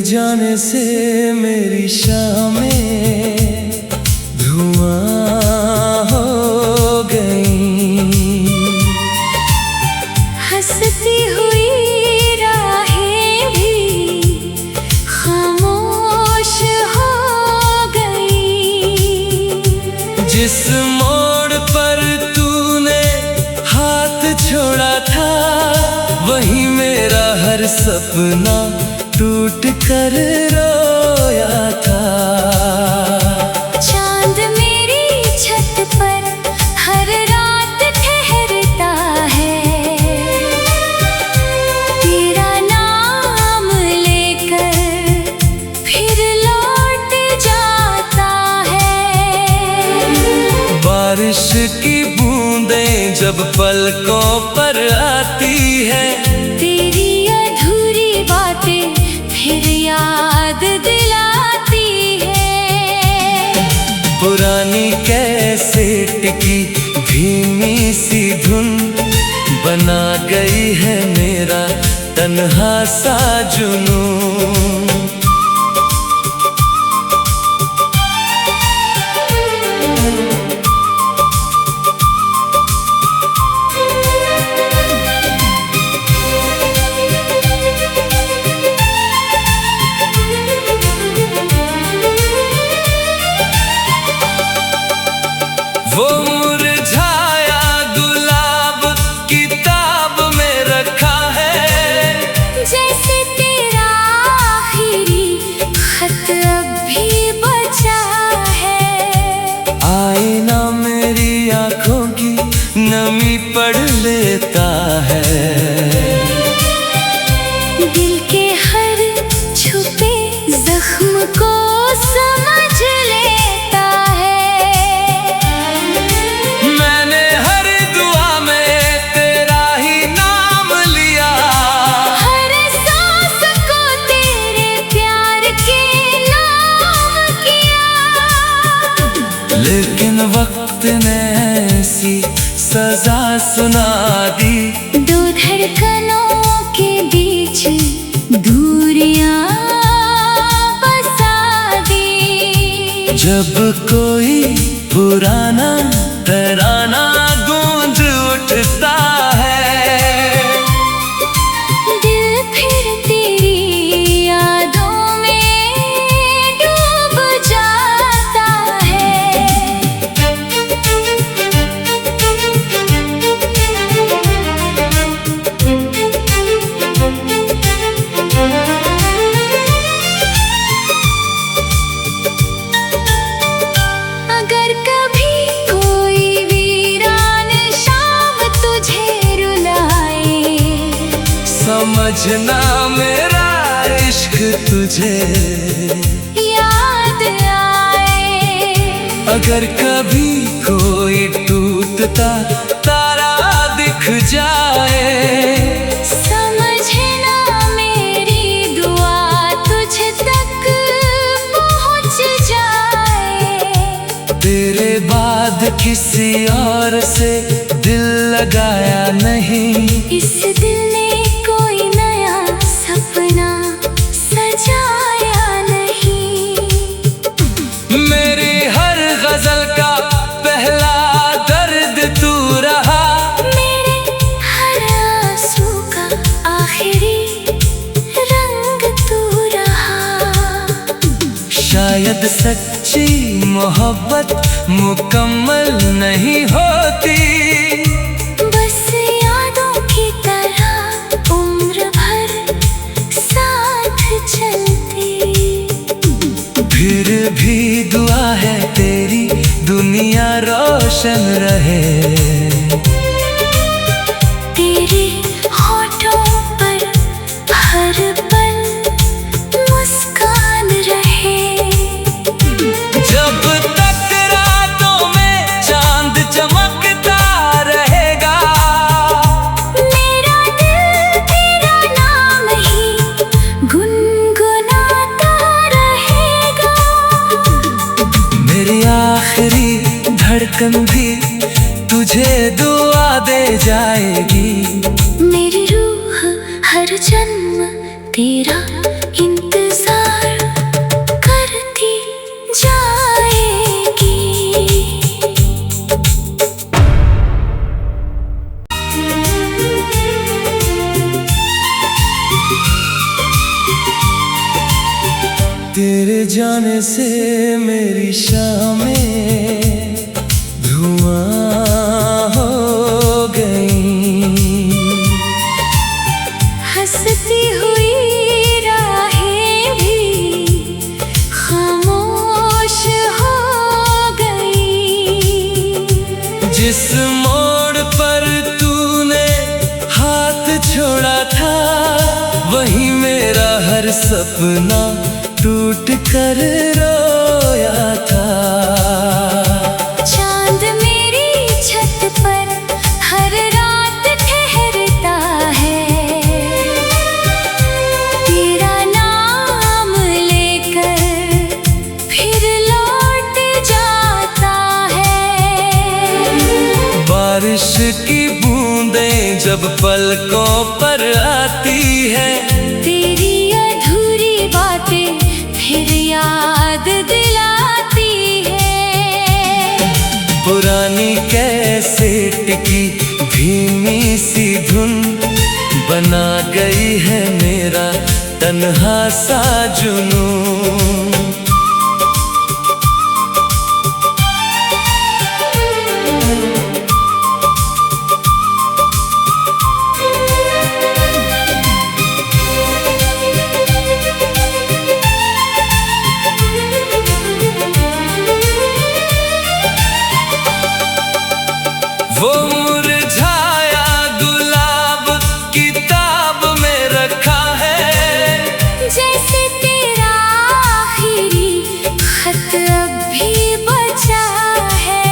जाने से मेरी शामें धुआं हो गई। हंसती हुई राहें भी खामोश हो गई। जिस मोड़ पर तूने हाथ छोड़ा था, वही मेरा हर सपना टूट कर रोया था। चांद मेरी छत पर हर रात ठहरता है, तेरा नाम लेकर फिर लौट जाता है। बारिश की बूंदें जब पलकों पर आती है, तेरी अधूरी बातें फिर याद दिलाती है। पुरानी कैसेट की धीमी सी धुन बना गई है मेरा तन्हा सा जुनून। वो मुरझाया गुलाब किताब में रखा है, जैसे तेरा आखिरी खत अब भी बचा है। आईना मेरी आंखों की नमी पढ़ लेता है। दिल के हर छुपे जख्म को समझ लेता है। मैंने हर दुआ में तेरा ही नाम लिया, हर सांस को तेरे प्यार के नाम किया। लेकिन वक्त ने ऐसी सजा सुना दी, दो धड़कनों के बीच दूरियां बसा दी। जब कोई पुराना तराना गूंज उठता है, दिल फिर तेरी यादों में डूब जाता है। अगर कभी कोई वीरान शाम तुझे रुलाए, समझना मेरा इश्क तुझे याद आए। अगर कभी कोई टूटता तारा दिख जाए, समझना मेरी दुआ तुझ तक पहुंच जाए। तेरे बाद किसी और से दिल लगाया नहीं, इस दिल ने कोई नया सपना सजाया नहीं। मेरी हर गजल का पहला दर्द तू रहा, मेरे हर आंसू का आखिरी रंग तू रहा। शायद सच्ची मोहब्बत मुकम्मल नहीं होती, बस यादों की तरह उम्र भर साथ चलती। फिर भी दुआ है तेरी दुनिया रोशन रहे। तेरे होठों पर हर पल मुस्कान रहे। जब तक रातों में चांद चमकता रहेगा, मेरा दिल तेरा नाम ही गुनगुनाता रहेगा। मेरी आखिरी धड़कन भी तुझे दुआ दे जाएगी। मेरी रूह हर जन्म तेरा इंतजार गुजार करती जाएगी। तेरे जाने से मेरी शामें धुआं हो गई, हंसती हुई राहें भी खामोश हो गई। जिस मोड़ पर तूने हाथ छोड़ा था वहीं मेरा हर सपना टूट कर रोया था। चांद मेरी छत पर हर रात ठहरता है, तेरा नाम लेकर फिर लौट जाता है। बारिश की बूंदें जब पलकों पर आती है, तेरी अधूरी बातें फिर याद दिलाती है। पुरानी कैसेट की धीमी सी धुन बना गई है मेरा तन्हा सा जुनून। वो मुरझाया गुलाब किताब में रखा है, जैसे तेरा आखिरी खत अब भी बचा है।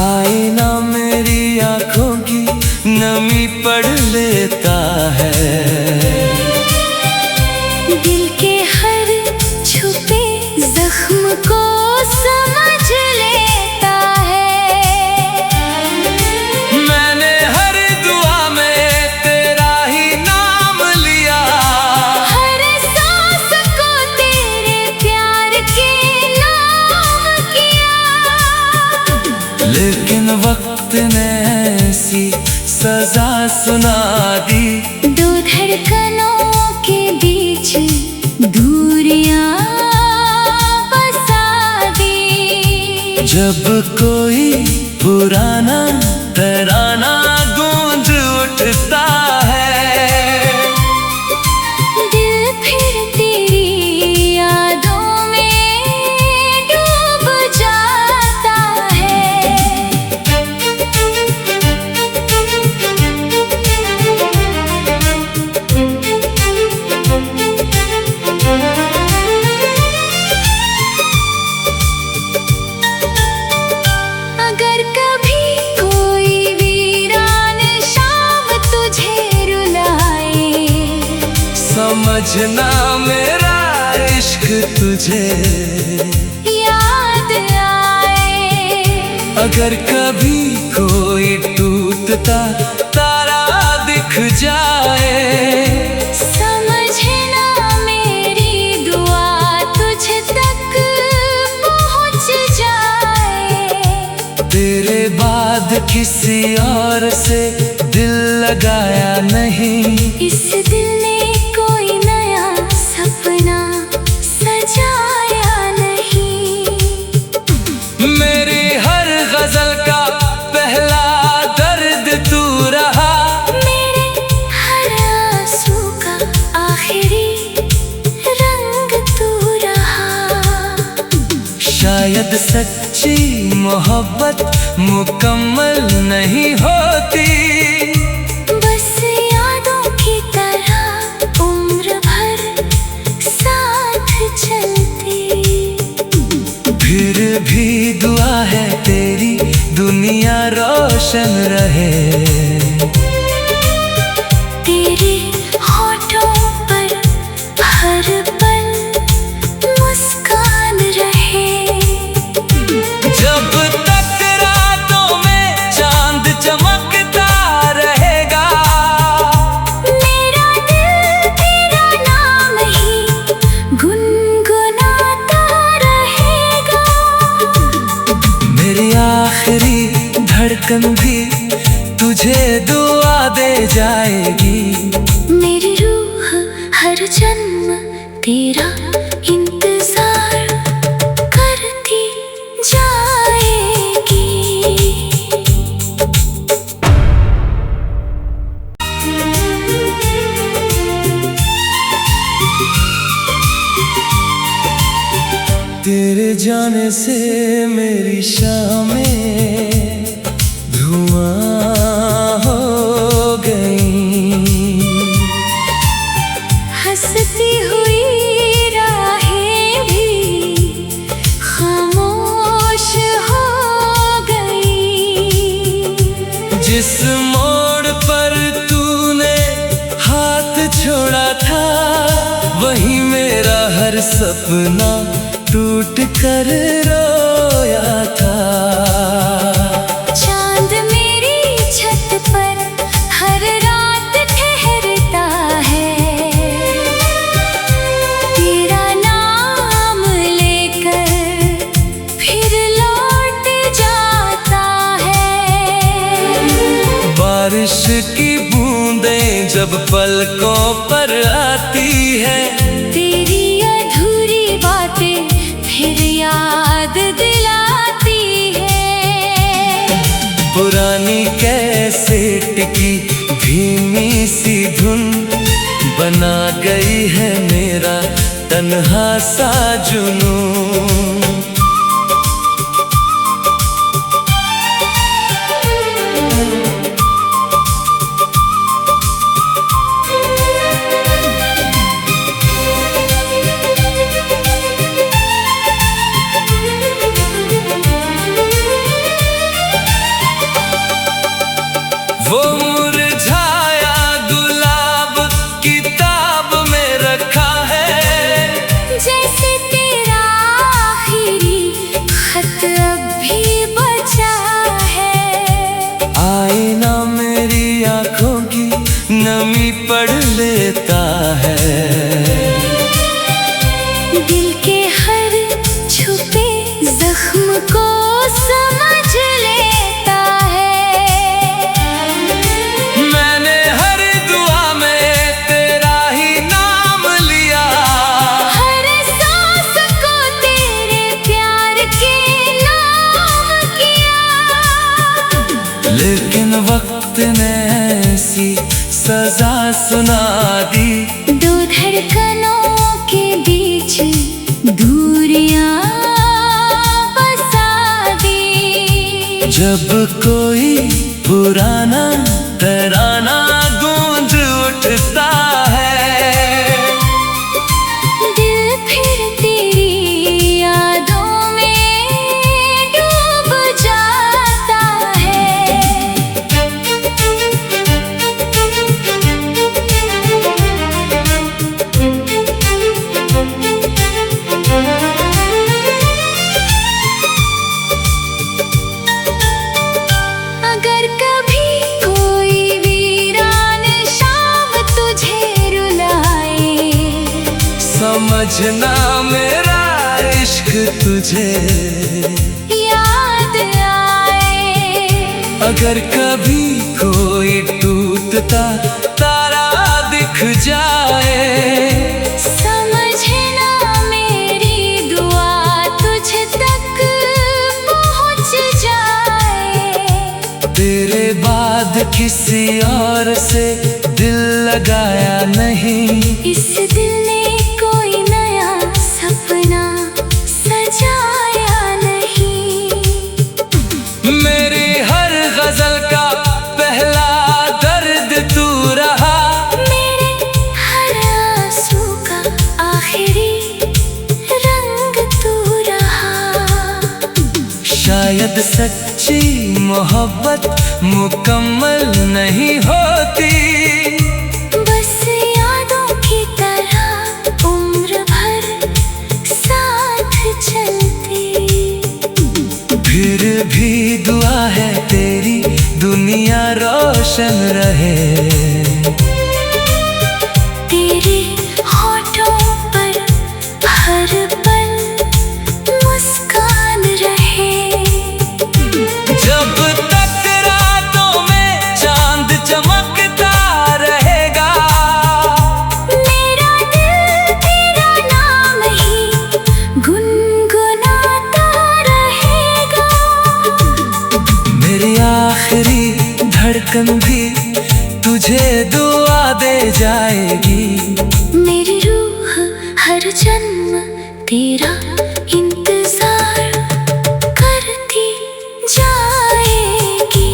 आईना मेरी आंखों की नमी पढ़ लेता है, दिल के हर छुपे जख्म को समझ लेता है। मैंने हर दुआ में तेरा ही नाम लिया, हर सांस को तेरे प्यार के नाम किया। लेकिन वक्त ने ऐसी सजा सुना दी, दो धड़कनों के बीच दूरियां बसा दी। जब कोई पुराना तराना गूंज उठता है, दिल फिर तेरी यादों में डूब जाता है। अगर कभी कोई वीरान शाम तुझे रुलाए, समझना मेरा इश्क तुझे याद आए। अगर कभी कोई टूटता तारा दिख जाए, समझना मेरी दुआ तुझ तक पहुंच जाए। तेरे बाद किसी और से दिल लगाया नहीं, इस दिल ने कोई नया सपना सजाया नहीं। मेरी हर गजल का पहला दर्द तू रहा, मेरे हर आंसू का आखिरी रंग तू रहा। शायद सच्ची मोहब्बत मुकम्मल नहीं होती, बस यादों की तरह उम्र भर साथ चलती। फिर भी दुआ है तेरी दुनिया रोशन रहे, तेरे होठों पर हर पल मुस्कान रहे। जब तक रातों में चांद चमकता रहेगा, मेरा दिल तेरा नाम ही धड़कन भी तुझे दुआ दे जाएगी। मेरी रूह हर जन्म तेरा इंतजार करती जाएगी। तेरे जाने से मेरी शामें धुआं हो गई। हंसती हुई राहें भी खामोश हो गई। जिस मोड़ पर तूने हाथ छोड़ा था, वही मेरा हर सपना टूट कर रोया था। चांद मेरी छत पर हर रात ठहरता है, तेरा नाम लेकर फिर लौट जाता है। बारिश की बूंदें जब पलकों पर आती है, तेरी अधूरी बातें फिर याद दिलाती है। पुरानी कैसेट की धीमी सी धुन बना गई है मेरा तन्हा सा जुनून। वो मुरझाया गुलाब किताब में रखा है, जैसे तेरा आखिरी खत अब भी बचा है। आईना मेरी आंखों की नमी पढ़ लेता है। दिल के हर छुपे जख्म को समझ लेता है। मैंने हर दुआ में तेरा ही नाम लिया, हर सांस को तेरे प्यार के नाम किया। लेकिन वक्त ने ऐसी सजा सुना दी। दो धड़कनों के बीच दूरियां बसा दी। जब कोई पुराना तराना गूंज उठता है, दिल फिर तेरी यादों में डूब जाता है। अगर कभी कोई वीरान शाम तुझे रुलाए, समझना मेरा इश्क तुझे याद आए। अगर कभी कोई टूटता तारा दिख जाए, समझना मेरी दुआ तुझ तक पहुंच जाए। तेरे बाद किसी और से दिल लगाया नहीं। इस दिल ने कोई नया सपना सजाया नहीं। मेरी हर गजल का पहला दर्द तू रहा, मेरे हर आंसू का आखिरी रंग तू रहा। शायद सच्ची मोहब्बत मुकम्मल नहीं होती, बस यादों की तरह उम्र भर साथ चलती। फिर भी दुआ है तेरी दुनिया रोशन रहे। तेरे होठों पर हर पल मुस्कान रहे। जब तक धड़कन भी तुझे दुआ दे जाएगी। मेरी रूह हर जन्म तेरा इंतजार करती जाएगी।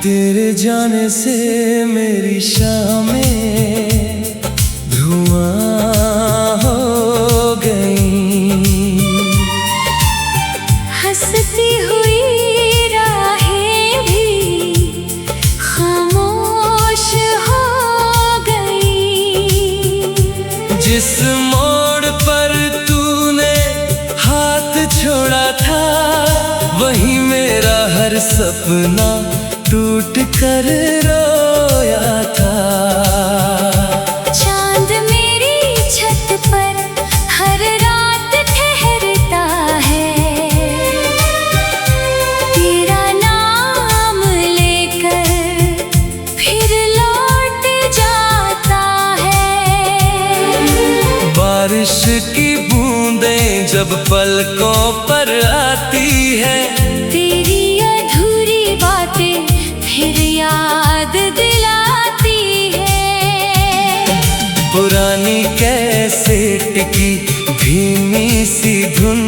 तेरे जाने से मेरी शामें धुआं हो गई, हंसती हुई राहें भी खामोश हो गई। जिस मोड़ पर तूने हाथ छोड़ा था वहीं मेरा हर सपना टूट कर रोया था। चांद मेरी छत पर हर रात ठहरता है, तेरा नाम लेकर फिर लौट जाता है। बारिश की बूंदें जब पलकों पर आती है, तेरी अधूरी बातें फिर याद दिलाती है। पुरानी कैसेट की धीमी सी धुन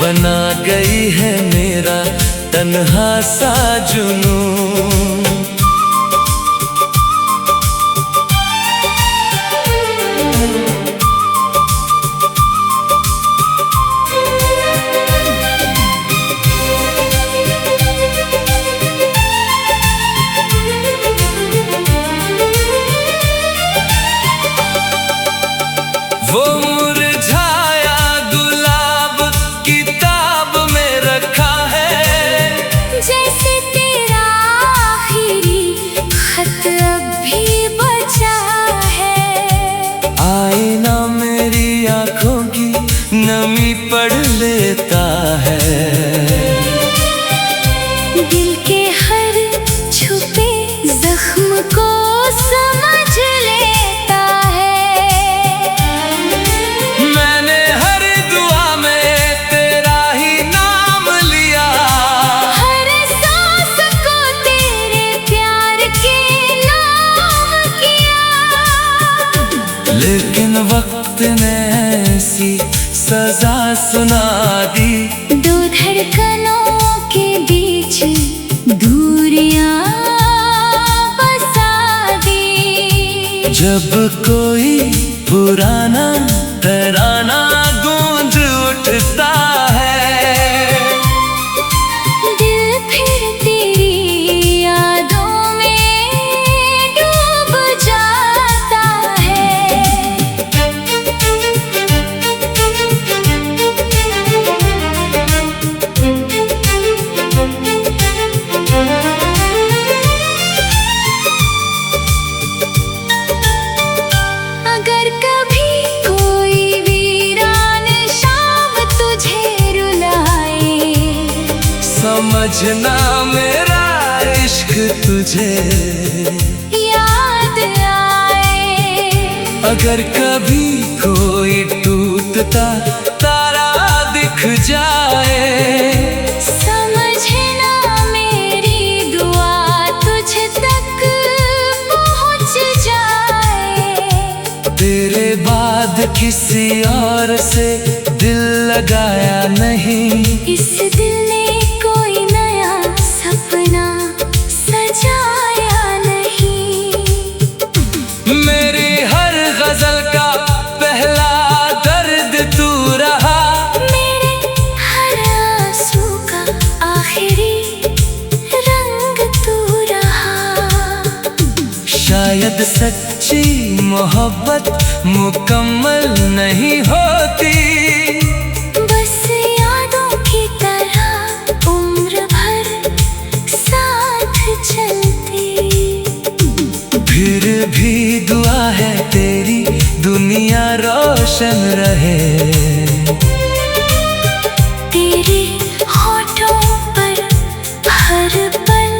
बना गई है मेरा तन्हा सा जुनून। वो मुरझाया गुलाब किताब में रखा है, जैसे तेरा आखिरी खत अब भी बचा है। आईना मेरी आंखों की नमी पढ़ लेता है, दिल के हर छुपे जख्म को समझ लेता है। मैंने हर दुआ में तेरा ही नाम लिया, हर सांस को तेरे प्यार के नाम किया। लेकिन वक्त ने ऐसी सजा सुना दी, दो धड़कनों के बीच दूरियां बसा दी। जब कोई पुराना तराना गूंज उठता है, दिल फिर तेरी यादों में डूब जाता है। अगर कभी कोई वीरान शाम तुझे रुलाए, समझना मेरा इश्क तुझे याद आए। अगर कभी कोई टूटता तारा दिख जाए, समझना मेरी दुआ तुझ तक पहुँच जाए। तेरे बाद किसी और से दिल लगाया नहीं, इस दिल ने कोई नया सपना सजाया नहीं। मेरी हर गजल का पहला दर्द तू रहा, मेरे हर आंसू का आखिरी रंग तू रहा। शायद सच्ची मोहब्बत मुकम्मल नहीं होती, बस यादों की तरह उम्र भर साथ चलती। फिर भी दुआ है तेरी दुनिया रोशन रहे। तेरे होठों पर हर पल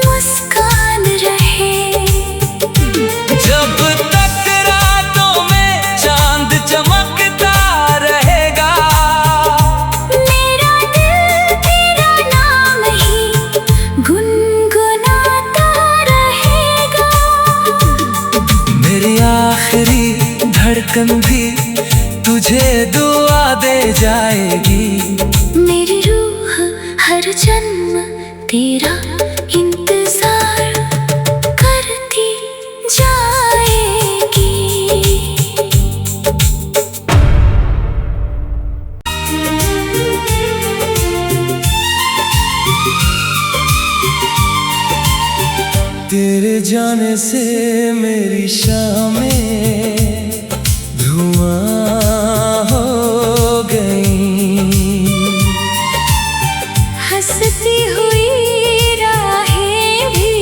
मुस्कान रहे। जब तक आखिरी धड़कन भी तुझे दुआ दे जाएगी। मेरी रूह हर जन्म तेरा इंतजार करती जाएगी। तेरे जाने से मेरी शामें धुआं हो गई। हंसती हुई राहें भी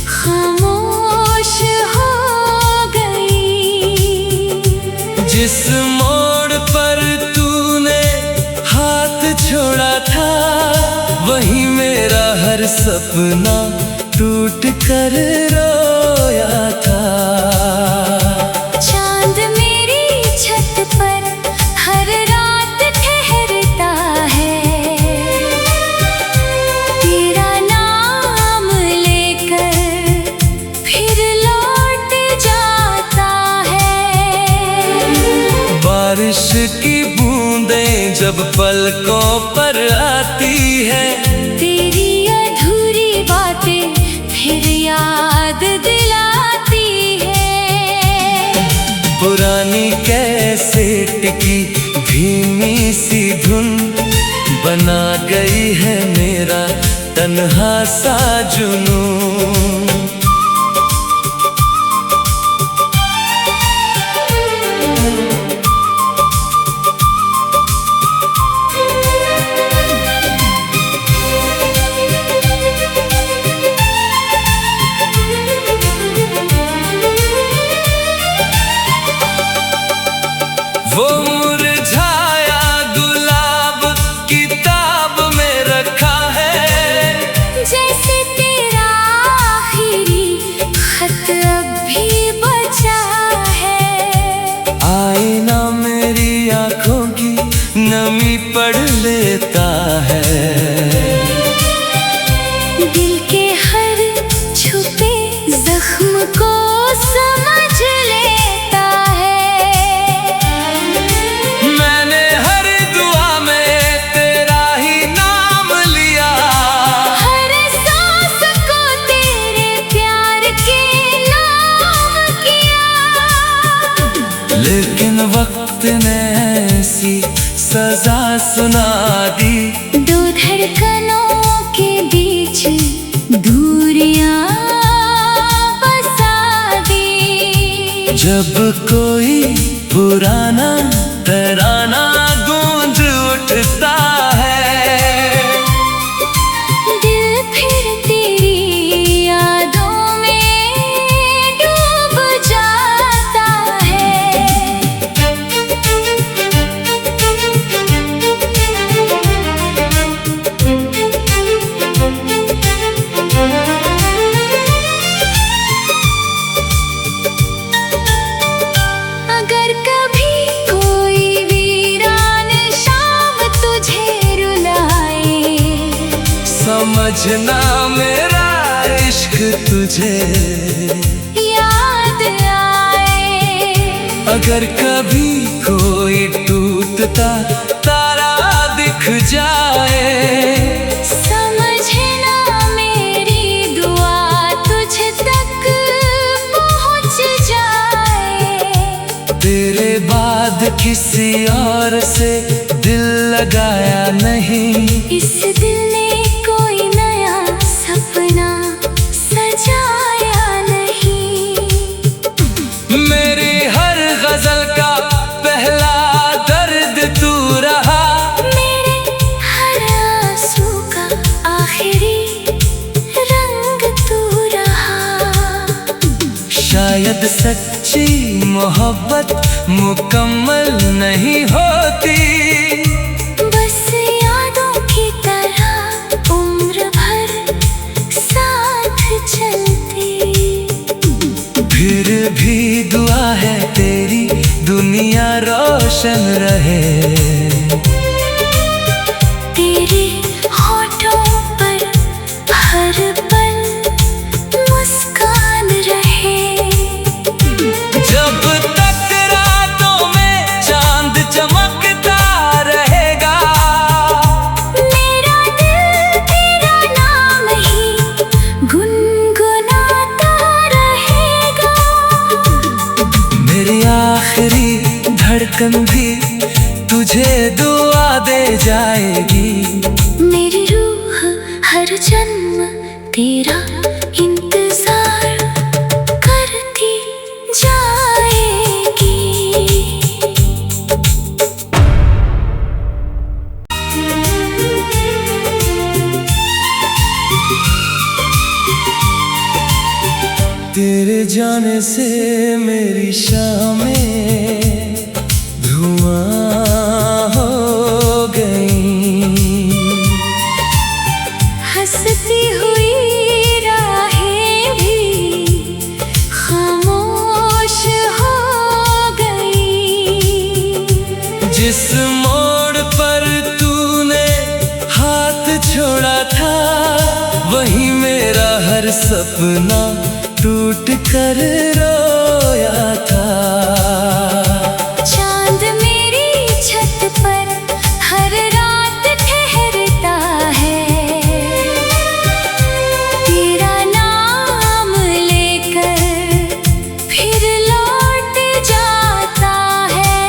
खामोश हो गई। जिस मोड़ पर तूने हाथ छोड़ा था वही मेरा हर सपना टूट कर रोया था। चांद मेरी छत पर हर रात ठहरता है। तेरा नाम लेकर फिर लौट जाता है। बारिश की बूंदें जब पलकों पर आती है, तेरी अधूरी बातें फिर याद दिलाती है। पुरानी कैसेट की धीमी सी धुन बना गई है मेरा तन्हा सा जुनून। वो मुरझाया गुलाब किताब में रखा है। जैसे तेरा आखिरी खत अब भी बचा है। आईना मेरी आंखों की नमी पढ़ लेता है। दिल के हर छुपे जख्म को समझ लेता है। मैंने हर दुआ में तेरा ही नाम लिया। हर सांस को तेरे प्यार के नाम किया। लेकिन वक्त ने ऐसी सजा सुना दी। दो धड़कनों के बीच दूरियां बसा दी। जब कोई पुराना तराना गूंज उठता है, दिल फिर तेरी यादों में डूब जाता है। अगर कभी कोई वीरान शाम तुझे रुलाए, समझना मेरा इश्क तुझे याद आए। अगर कभी कोई टूटता तारा दिख जाए, समझना मेरी दुआ तुझ तक पहुंच जाए। तेरे बाद किसी और से दिल लगाया नहीं। इस दिल ने कोई नया सपना सजाया नहीं। मेरी हर गजल का पहला दर्द तू रहा। मेरे हर आंसू का आखिरी रंग तू रहा। शायद सच्ची मोहब्बत मुकम्मल नहीं होती, बस यादों की तरह उम्र भर साथ चलती। फिर भी दुआ है तेरी दुनिया रोशन रहे। तेरे होठों पर हर पल मुस्कान रहे। आखिरी धड़कन भी तुझे दुआ दे जाएगी। मेरी रूह हर जन्म तेरा इंतजार करती जाएगी। तेरे जाने से मेरी शामें धुआं हो गई, हंसती हुई राहें भी खामोश हो गई। जिस मोड़ पर तूने हाथ छोड़ा था वहीं मेरा हर सपना टूट कर रोया था। चांद मेरी छत पर हर रात ठहरता है, तेरा नाम लेकर फिर लौट जाता है।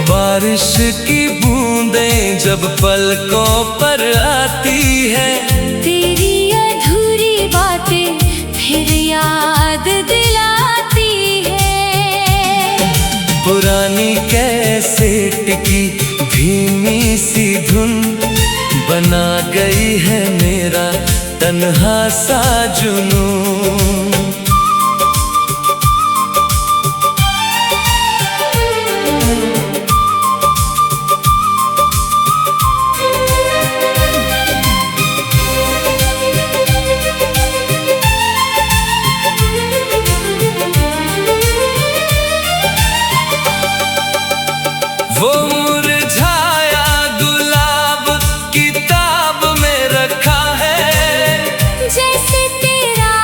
बारिश की बूंदें जब पलकों पर आती है, तेरी अधूरी बातें फिर याद दिलाती है। पुरानी कैसेट की धीमी सी धुन बना गई है मेरा तन्हा सा जुनून। वो मुरझाया गुलाब किताब में रखा है, जैसे तेरा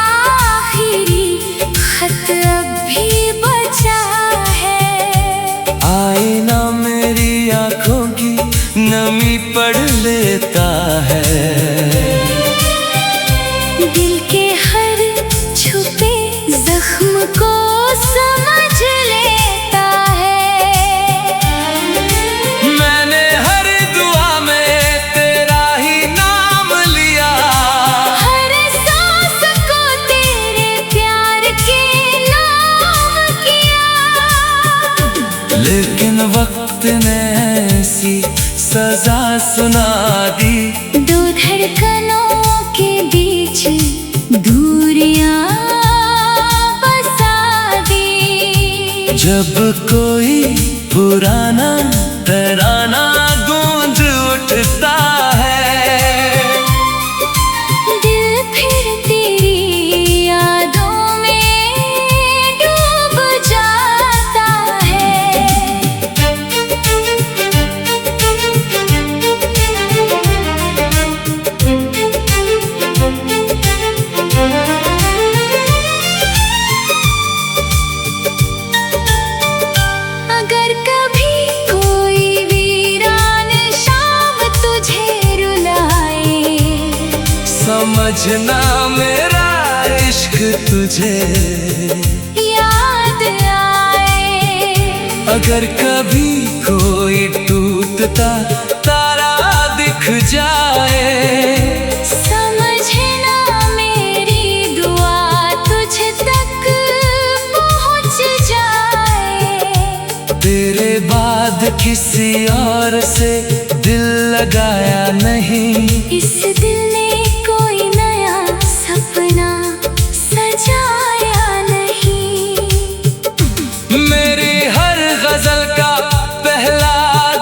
आखिरी खत अब भी बचा है। आईना मेरी आंखों की नमी पढ़ लेता है, दिल के हर छुपे जख्म को समझ लेता है। मैंने हर दुआ में तेरा ही नाम लिया, हर सांस को तेरे प्यार के नाम किया। लेकिन वक्त ने ऐसी सजा सुना दी, दो धड़कनों के बीच दूरियां बसा दी। जब कोई पुराना तराना गूंज उठता है, दिल फिर तेरी यादों में डूब जाता है। अगर कभी कोई वीरान शाम तुझे रुलाए, समझना मेरा इश्क तुझे याद आए। अगर कभी कोई टूटता तारा दिख जाए, समझना मेरी दुआ तुझ तक पहुंच जाए। तेरे बाद किसी और से दिल लगाया नहीं, इस दिल ने कोई नया सपना सजाया नहीं। मेरी हर गजल का पहला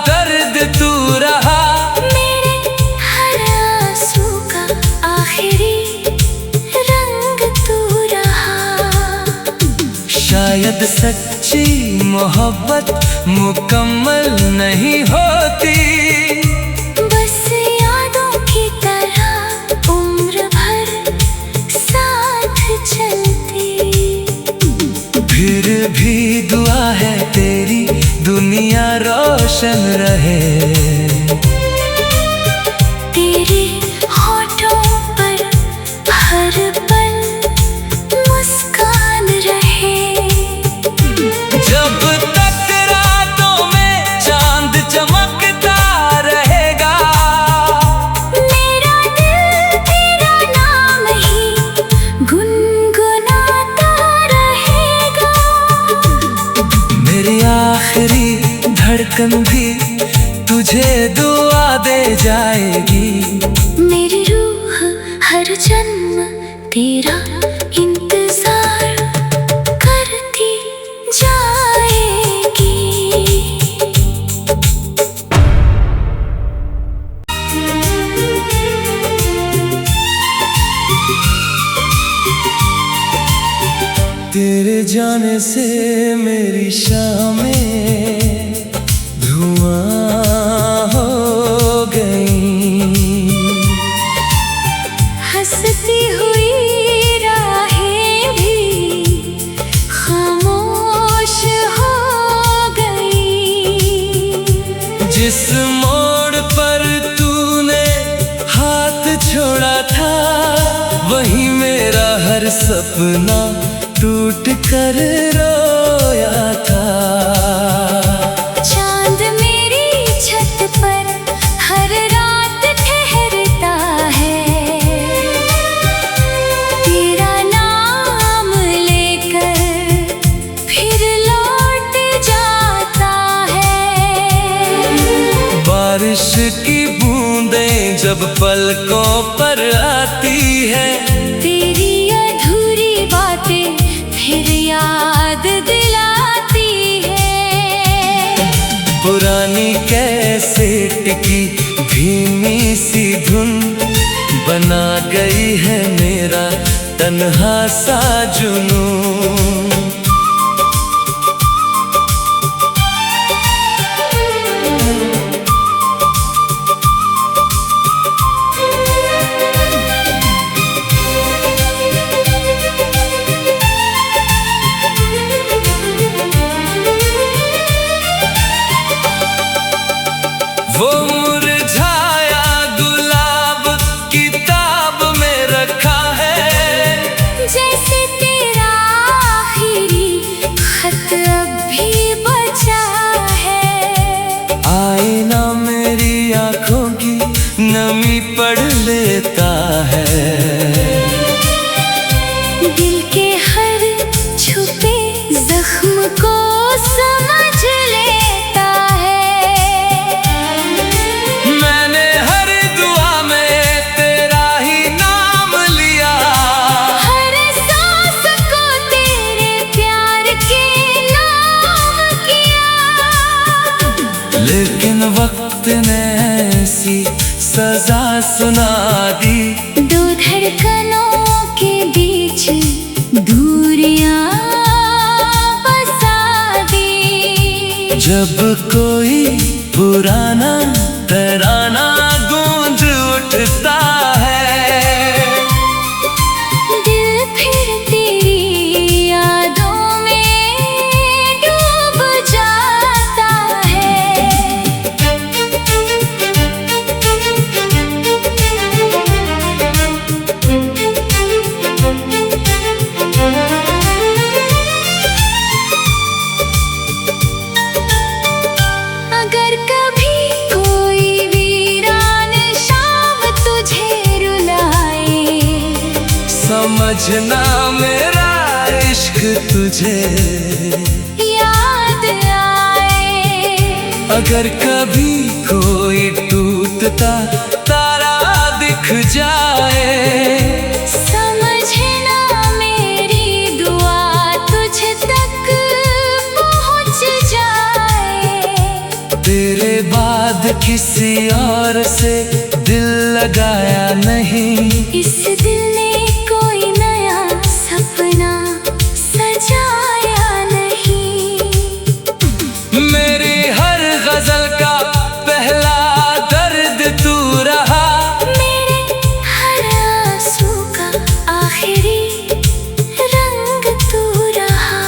दर्द तू रहा, मेरे हर आंसू का आखिरी रंग तू रहा। शायद सच्ची मोहब्बत मुकम्मल नहीं होती, बस यादों की तरह उम्र भर साथ चलती। फिर भी दुआ है तेरी दुनिया रोशन रहे। तेरे होठों पर हर पल मुस्कान रहे। धड़कन भी तुझे दुआ दे जाएगी। मेरी रूह हर जन्म तेरा इंतजार करती जाएगी। तेरे जाने से मेरी शामें धुआं हो गई। हंसती हुई राहें भी खामोश हो गई। जिस मोड़ पर तूने हाथ छोड़ा था, वहीं मेरा हर सपना टूट कर रोया था। चांद मेरी छत पर हर रात ठहरता है, तेरा नाम लेकर फिर लौट जाता है। बारिश की बूंदें जब पलकों पर आती है, तेरी अधूरी बातें फिर याद दिलाती है। पुरानी कैसेट की धीमी सी धुन बना गई है मेरा तन्हा सा जुनून। वो मुरझाया गुलाब किताब में रखा है, जैसे तेरा आखिरी खत अब भी बचा है। आईना मेरी आंखों की नमी पढ़ लेता है। दिल के हर छुपे जख्म को समझ लेता है। मैंने हर दुआ में तेरा ही नाम लिया, हर सांस को तेरे प्यार के नाम किया। लेकिन वक्त ने ऐसी सजा सुना दी। दो धड़कनों के बीच दूरियां बसा दी। जब कोई पुराना तराना गूंज उठता है, दिल फिर तेरी यादों में डूब जाता है। अगर कभी कोई वीरान शाम तुझे रुलाए, समझना मेरा इश्क तुझे याद आए। अगर कभी कोई टूटता तारा दिख जाए, समझना मेरी दुआ तुझ तक पहुँच जाए। तेरे बाद किसी और से दिल लगाया नहीं। इस दिल ने कोई नया सपना सजाया नहीं। मेरी हर गजल का पहला दर्द तू रहा, मेरे हर आंसू का आखिरी रंग तू रहा।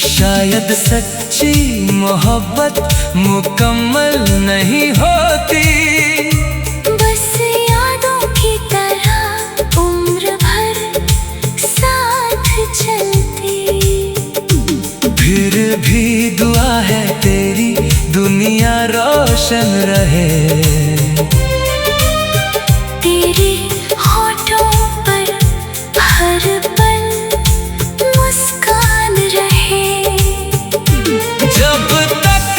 शायद सच्ची मोहब्बत मुकम्मल नहीं होती, बस यादों की तरह उम्र भर साथ चलती। फिर भी दुआ है तेरी दुनिया रोशन रहे। तेरे होठों पर हर पल मुस्कान रहे। जब तक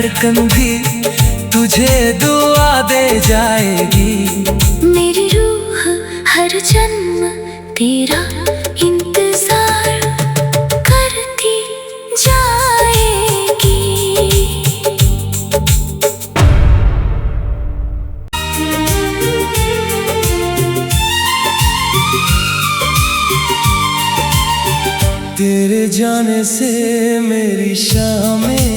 धड़कन भी तुझे दुआ दे जाएगी। मेरी रूह हर जन्म तेरा इंतजार करती जाएगी। तेरे जाने से मेरी शामें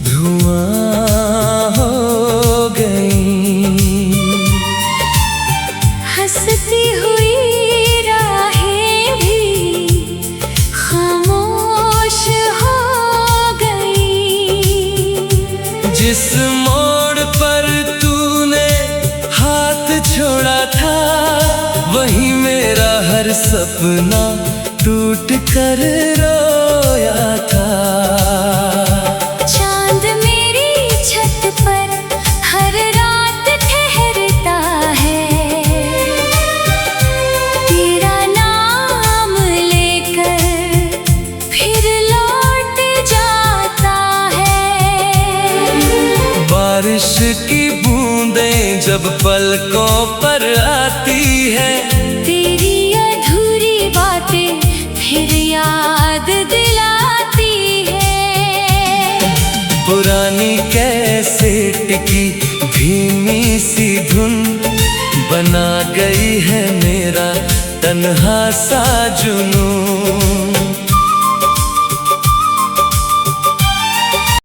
धुआं हो गई, हंसती हुई राहें भी खामोश हो गई। जिस मोड़ पर तूने हाथ छोड़ा था, वही मेरा हर सपना टूट कर रोया था। चांद मेरी छत पर हर रात ठहरता है, तेरा नाम लेकर फिर लौट जाता है। बारिश की बूंदें जब पलकों पर आती है, तेरी अधूरी बातें फिर याद दिलाती है। पुरानी कैसेट की धीमी सी धुन बना गई है मेरा तन्हा सा जुनून।